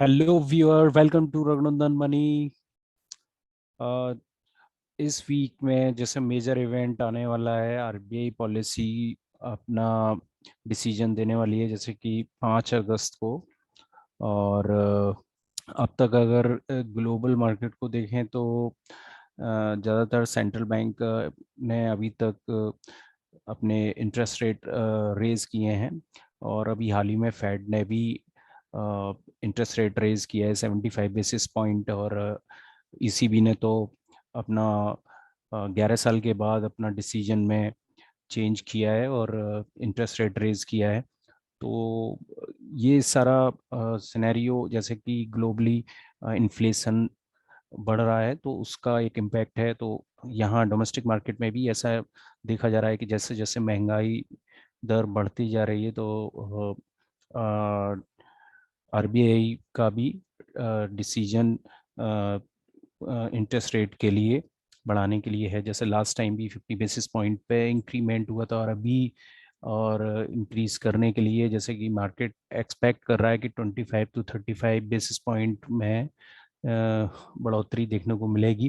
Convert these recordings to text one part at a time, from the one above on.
Hello viewer, welcome to Raghunandan money. इस week में जैसे मेजर इवेंट आने वाला है, आरबीआई पॉलिसी अपना डिसीजन देने वाली है जैसे कि 5 अगस्त को। और अब तक अगर ग्लोबल मार्केट को देखें तो ज़्यादातर सेंट्रल बैंक ने अभी तक अपने इंटरेस्ट रेट रेज किए हैं। और अभी हाल ही में फेड ने भी इंटरेस्ट रेट रेज किया है 75 बेसिस पॉइंट। और ईसीबी ने तो अपना 11 साल के बाद अपना डिसीजन में चेंज किया है और इंटरेस्ट रेट रेज किया है। तो ये सारा सिनेरियो जैसे कि ग्लोबली इन्फ्लेशन बढ़ रहा है तो उसका एक इम्पैक्ट है। तो यहाँ डोमेस्टिक मार्केट में भी ऐसा देखा जा रहा है कि जैसे जैसे महंगाई दर बढ़ती जा रही है तो आरबीआई का भी डिसीजन इंटरेस्ट रेट के लिए बढ़ाने के लिए है। जैसे लास्ट टाइम भी 50 बेसिस पॉइंट पे इंक्रीमेंट हुआ था और अभी और इंक्रीज करने के लिए जैसे कि मार्केट एक्सपेक्ट कर रहा है कि 25 to 35 बेसिस पॉइंट में बढ़ोतरी देखने को मिलेगी।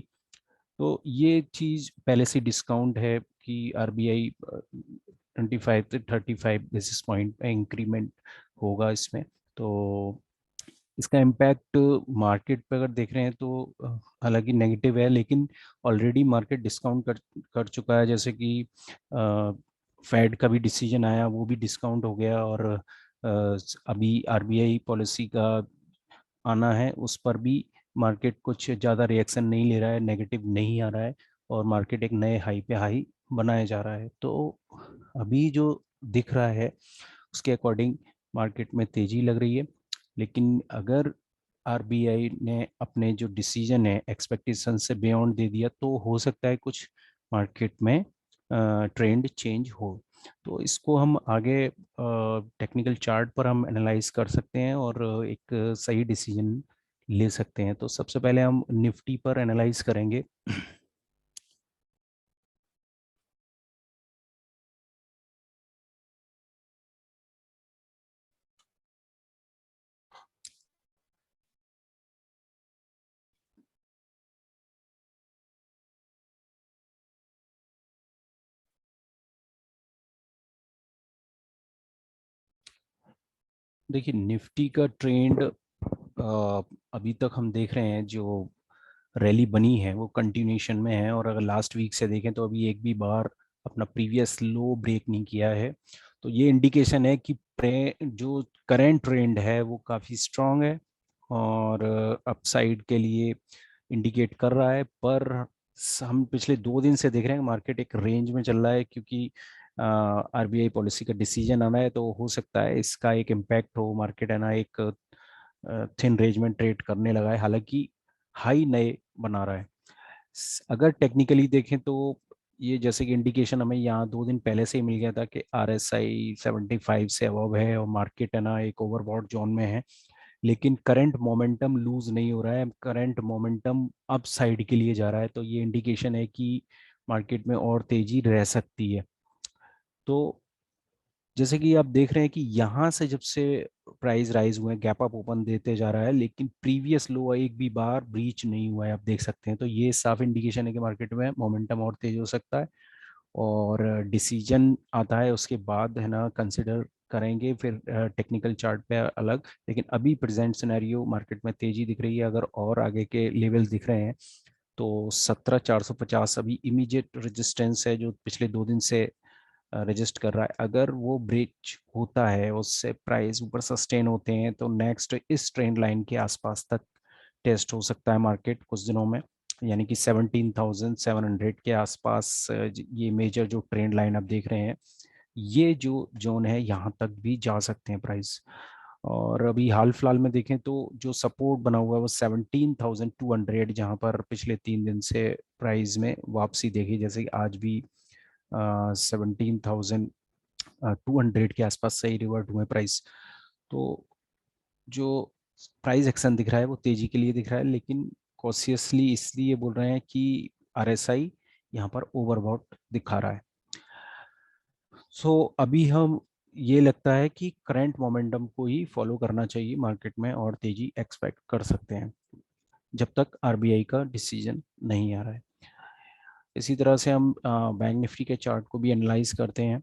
तो ये चीज़ पहले से डिस्काउंट है कि आरबीआई 25 से 35 बेसिस पॉइंट पे इंक्रीमेंट होगा इसमें। तो इसका इम्पैक्ट मार्केट पे अगर देख रहे हैं तो हालांकि नेगेटिव है, लेकिन ऑलरेडी मार्केट डिस्काउंट कर चुका है। जैसे कि फेड का भी डिसीजन आया, वो भी डिस्काउंट हो गया। और अभी आरबीआई पॉलिसी का आना है, उस पर भी मार्केट कुछ ज़्यादा रिएक्शन नहीं ले रहा है, नेगेटिव नहीं आ रहा है। और मार्केट एक नए हाई पे हाई बनाया जा रहा है। तो अभी जो दिख रहा है उसके अकॉर्डिंग मार्केट में तेजी लग रही है। लेकिन अगर आरबीआई ने अपने जो डिसीजन है एक्सपेक्टेशन से बियॉन्ड दे दिया तो हो सकता है कुछ मार्केट में ट्रेंड चेंज हो। तो इसको हम आगे टेक्निकल चार्ट पर हम एनालाइज कर सकते हैं और एक सही डिसीजन ले सकते हैं। तो सबसे पहले हम निफ्टी पर एनालाइज करेंगे। देखिए, निफ्टी का ट्रेंड अभी तक हम देख रहे हैं जो रैली बनी है वो कंटिन्यूशन में है। और अगर लास्ट वीक से देखें तो अभी एक भी बार अपना प्रीवियस लो ब्रेक नहीं किया है। तो ये इंडिकेशन है कि जो करंट ट्रेंड है वो काफ़ी स्ट्रांग है और अपसाइड के लिए इंडिकेट कर रहा है। पर हम पिछले 2 दिन से देख रहे हैं मार्केट एक रेंज में चल रहा है, क्योंकि आरबीआई पॉलिसी का डिसीजन आना है तो हो सकता है इसका एक इम्पैक्ट हो। मार्केट है ना एक थिन रेंज में ट्रेड करने लगा है, हालांकि हाई नए बना रहा है। अगर टेक्निकली देखें तो ये जैसे कि इंडिकेशन हमें यहाँ 2 दिन पहले से ही मिल गया था कि आरएसआई 75 से अबव है और मार्केट है ना एक ओवरबॉट जोन में है। लेकिन करंट मोमेंटम लूज नहीं हो रहा है, करंट मोमेंटम अप साइड के लिए जा रहा है। तो ये इंडिकेशन है कि मार्केट में और तेजी रह सकती है। तो जैसे कि आप देख रहे हैं कि यहाँ से जब से प्राइस राइज हुए गैप अप ओपन देते जा रहा है, लेकिन प्रीवियस लो एक भी बार ब्रीच नहीं हुआ है, आप देख सकते हैं। तो ये साफ इंडिकेशन है कि मार्केट में मोमेंटम और तेज हो सकता है। और डिसीजन आता है उसके बाद है ना कंसिडर करेंगे फिर टेक्निकल चार्ट पे अलग। लेकिन अभी प्रेजेंट सिनेरियो मार्केट में तेजी दिख रही है। अगर और आगे के लेवल्स दिख रहे हैं तो 17,450 अभी इमीडिएट रेजिस्टेंस है जो पिछले 2 दिन से रजिस्ट कर रहा है। अगर वो ब्रेच होता है, उससे प्राइस ऊपर सस्टेन होते हैं तो नेक्स्ट इस ट्रेंड लाइन के आसपास तक टेस्ट हो सकता है मार्केट कुछ दिनों में। यानी कि 17,700 के आसपास ये मेजर जो ट्रेंड लाइन आप देख रहे हैं, ये जो जोन है यहाँ तक भी जा सकते हैं प्राइस। और अभी हाल फिलहाल में देखें तो जो सपोर्ट बना हुआ है वो 17,200, जहाँ पर पिछले 3 दिन से प्राइस में वापसी देखी। जैसे कि आज भी 17,200 के आसपास सही रिवर्ट हुए प्राइस। तो जो प्राइस एक्शन दिख रहा है वो तेजी के लिए दिख रहा है, लेकिन कॉशियसली इसलिए बोल रहे हैं कि आरएसआई यहाँ पर ओवरबॉट दिखा रहा है। सो अभी हम ये लगता है कि करंट मोमेंटम को ही फॉलो करना चाहिए मार्केट में और तेजी एक्सपेक्ट कर सकते हैं जब तक आरबीआई का डिसीजन नहीं आ रहा है। इसी तरह से हम बैंक निफ्टी के चार्ट को भी एनालाइज करते हैं।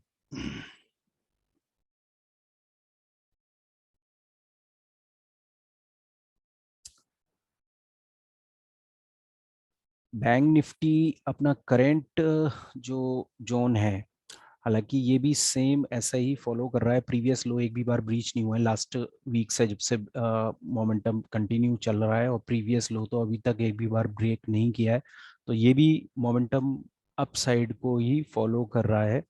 बैंक निफ्टी अपना करंट जो जोन है, हालांकि ये भी सेम ऐसा ही फॉलो कर रहा है, प्रीवियस लो एक भी बार ब्रीच नहीं हुआ है लास्ट वीक से, जब से मोमेंटम कंटिन्यू चल रहा है और प्रीवियस लो तो अभी तक एक भी बार ब्रेक नहीं किया है। तो ये भी मोमेंटम अप साइड को ही फॉलो कर रहा है।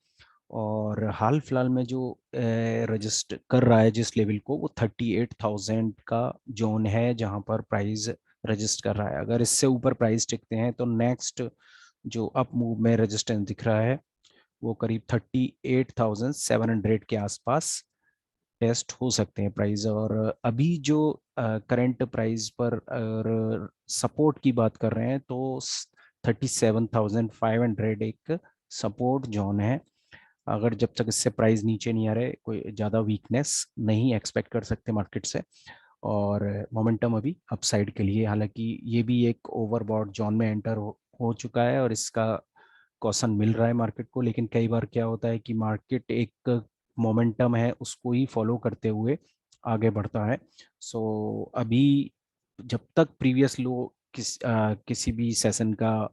और हाल फिलहाल में जो रजिस्ट कर रहा है जिस लेवल को, वो 38,000 का जोन है जहां पर प्राइस रजिस्ट कर रहा है। अगर इससे ऊपर प्राइस टिकते हैं तो नेक्स्ट जो अप मूव में रजिस्टेंस दिख रहा है वो करीब 38,700 के आसपास टेस्ट हो सकते हैं प्राइस। और अभी जो करंट प्राइस पर अगर सपोर्ट की बात कर रहे हैं तो 37,500 एक सपोर्ट जोन है। अगर जब तक इससे प्राइस नीचे नहीं आ रहे, कोई ज़्यादा वीकनेस नहीं एक्सपेक्ट कर सकते मार्केट से। और मोमेंटम अभी अपसाइड के लिए, हालांकि ये भी एक ओवरबॉट जोन में एंटर हो चुका है और इसका कॉशन मिल रहा है मार्केट को। लेकिन कई बार क्या होता है कि मार्केट एक मोमेंटम है उसको ही फॉलो करते हुए आगे बढ़ता है। सो अभी जब तक प्रीवियस लो किसी भी सेशन का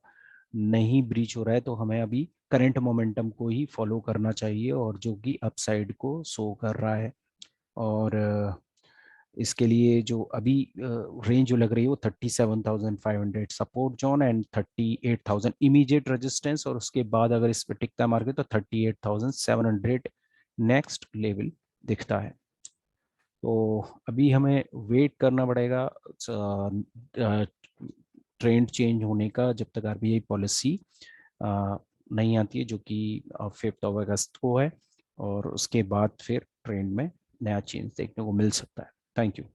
नहीं ब्रीच हो रहा है तो हमें अभी करंट मोमेंटम को ही फॉलो करना चाहिए, और जो कि अपसाइड को शो कर रहा है। और इसके लिए जो अभी रेंज जो लग रही है वो 37,500 support zone and 38,000 immediate resistance, और उसके बाद अगर इस पर टिकता है मार्केट तो 38,700 नेक्स्ट लेवल दिखता है। तो अभी हमें वेट करना पड़ेगा ट्रेंड चेंज होने का, जब तक आरबीआई पॉलिसी नहीं आती है जो कि 5 अगस्त को है। और उसके बाद फिर ट्रेंड में नया चेंज देखने को मिल सकता है। Thank you.